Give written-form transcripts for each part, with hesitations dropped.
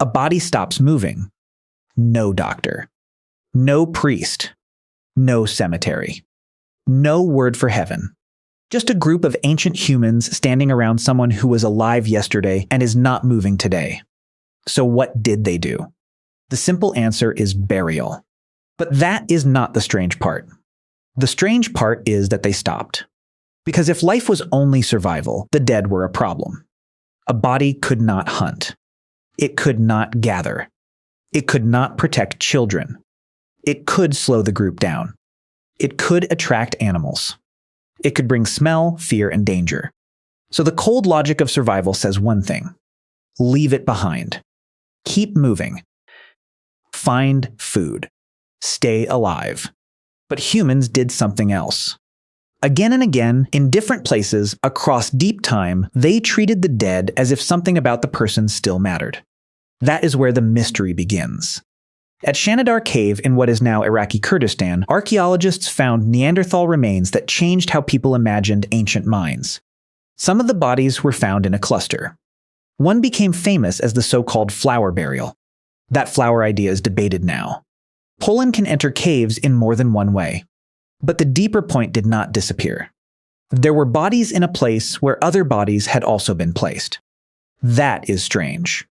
A body stops moving. No doctor. No priest. No cemetery. No word for heaven. Just a group of ancient humans standing around someone who was alive yesterday and is not moving today. So what did they do? The simple answer is burial. But that is not the strange part. The strange part is that they stopped. Because if life was only survival, the dead were a problem. A body could not hunt. It could not gather. It could not protect children. It could slow the group down. It could attract animals. It could bring smell, fear, and danger. So the cold logic of survival says one thing: leave it behind. Keep moving. Find food. Stay alive. But humans did something else. Again and again, in different places, across deep time, they treated the dead as if something about the person still mattered. That is where the mystery begins. At Shanidar Cave in what is now Iraqi Kurdistan, archaeologists found Neanderthal remains that changed how people imagined ancient minds. Some of the bodies were found in a cluster. One became famous as the so-called flower burial. That flower idea is debated now. Poland can enter caves in more than one way. But the deeper point did not disappear. There were bodies in a place where other bodies had also been placed. That is strange.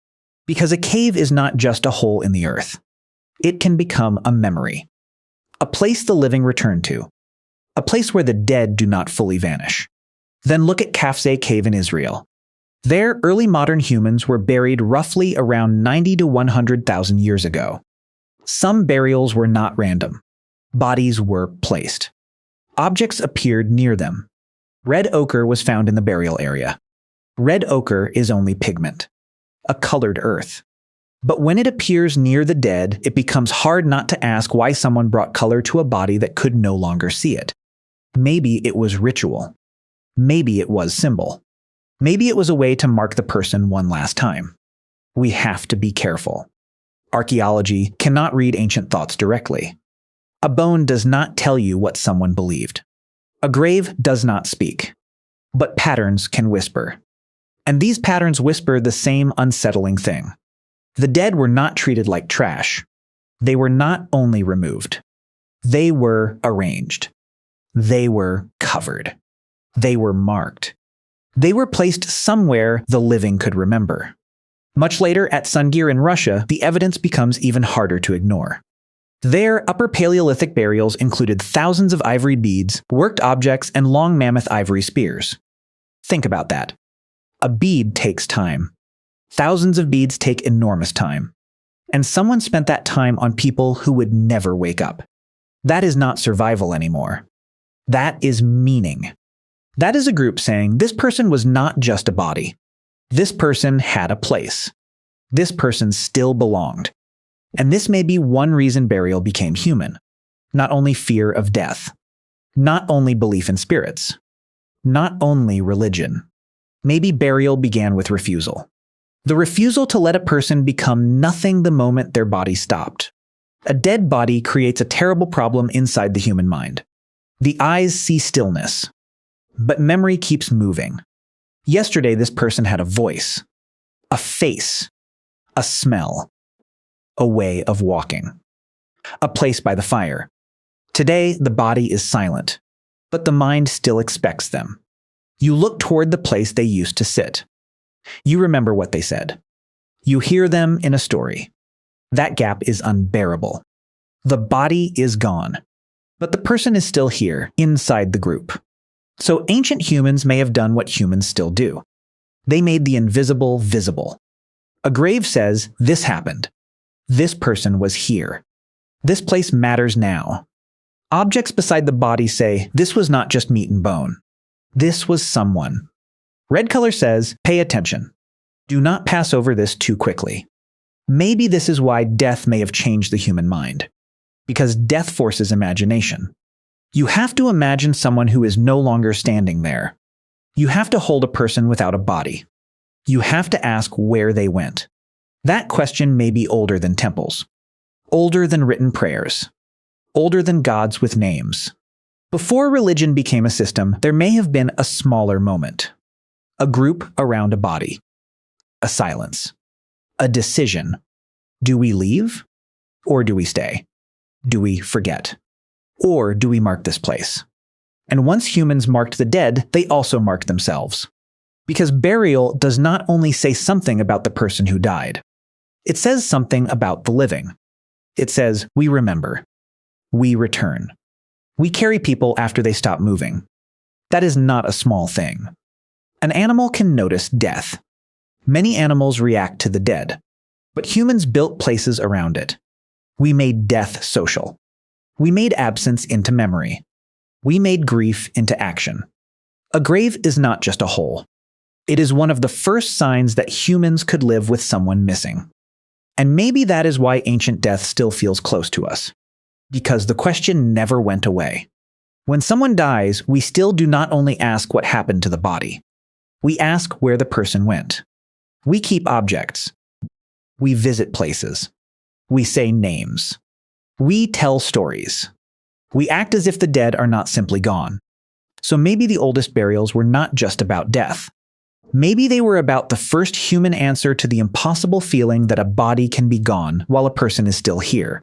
Because a cave is not just a hole in the earth. It can become a memory. A place the living return to. A place where the dead do not fully vanish. Then look at Qafzeh Cave in Israel. There, early modern humans were buried roughly around 90 to 100,000 years ago. Some burials were not random. Bodies were placed. Objects appeared near them. Red ochre was found in the burial area. Red ochre is only pigment, a colored earth. But when it appears near the dead, it becomes hard not to ask why someone brought color to a body that could no longer see it. Maybe it was ritual. Maybe it was symbol. Maybe it was a way to mark the person one last time. We have to be careful. Archaeology cannot read ancient thoughts directly. A bone does not tell you what someone believed. A grave does not speak. But patterns can whisper. And these patterns whisper the same unsettling thing. The dead were not treated like trash. They were not only removed. They were arranged. They were covered. They were marked. They were placed somewhere the living could remember. Much later, at Sungir in Russia, the evidence becomes even harder to ignore. There, Upper Paleolithic burials included thousands of ivory beads, worked objects, and long mammoth ivory spears. Think about that. A bead takes time. Thousands of beads take enormous time. And someone spent that time on people who would never wake up. That is not survival anymore. That is meaning. That is a group saying this person was not just a body. This person had a place. This person still belonged. And this may be one reason burial became human. Not only fear of death. Not only belief in spirits. Not only religion. Maybe burial began with refusal. The refusal to let a person become nothing the moment their body stopped. A dead body creates a terrible problem inside the human mind. The eyes see stillness. But memory keeps moving. Yesterday, this person had a voice, a face, a smell, a way of walking, a place by the fire. Today, the body is silent, but the mind still expects them. You look toward the place they used to sit. You remember what they said. You hear them in a story. That gap is unbearable. The body is gone, but the person is still here, inside the group. So ancient humans may have done what humans still do. They made the invisible visible. A grave says, this happened. This person was here. This place matters now. Objects beside the body say, this was not just meat and bone. This was someone. Red color says, pay attention. Do not pass over this too quickly. Maybe this is why death may have changed the human mind. Because death forces imagination. You have to imagine someone who is no longer standing there. You have to hold a person without a body. You have to ask where they went. That question may be older than temples. Older than written prayers. Older than gods with names. Before religion became a system, there may have been a smaller moment. A group around a body. A silence. a decision. Do we leave? Or do we stay? Do we forget? Or do we mark this place? And once humans marked the dead, they also marked themselves. Because burial does not only say something about the person who died. It says something about the living. It says, we remember. We return. We carry people after they stop moving. That is not a small thing. An animal can notice death. Many animals react to the dead. But humans built places around it. We made death social. We made absence into memory. We made grief into action. A grave is not just a hole. It is one of the first signs that humans could live with someone missing. And maybe that is why ancient death still feels close to us. Because the question never went away. When someone dies, we still do not only ask what happened to the body. We ask where the person went. We keep objects. We visit places. We say names. We tell stories. We act as if the dead are not simply gone. So maybe the oldest burials were not just about death. Maybe they were about the first human answer to the impossible feeling that a body can be gone while a person is still here.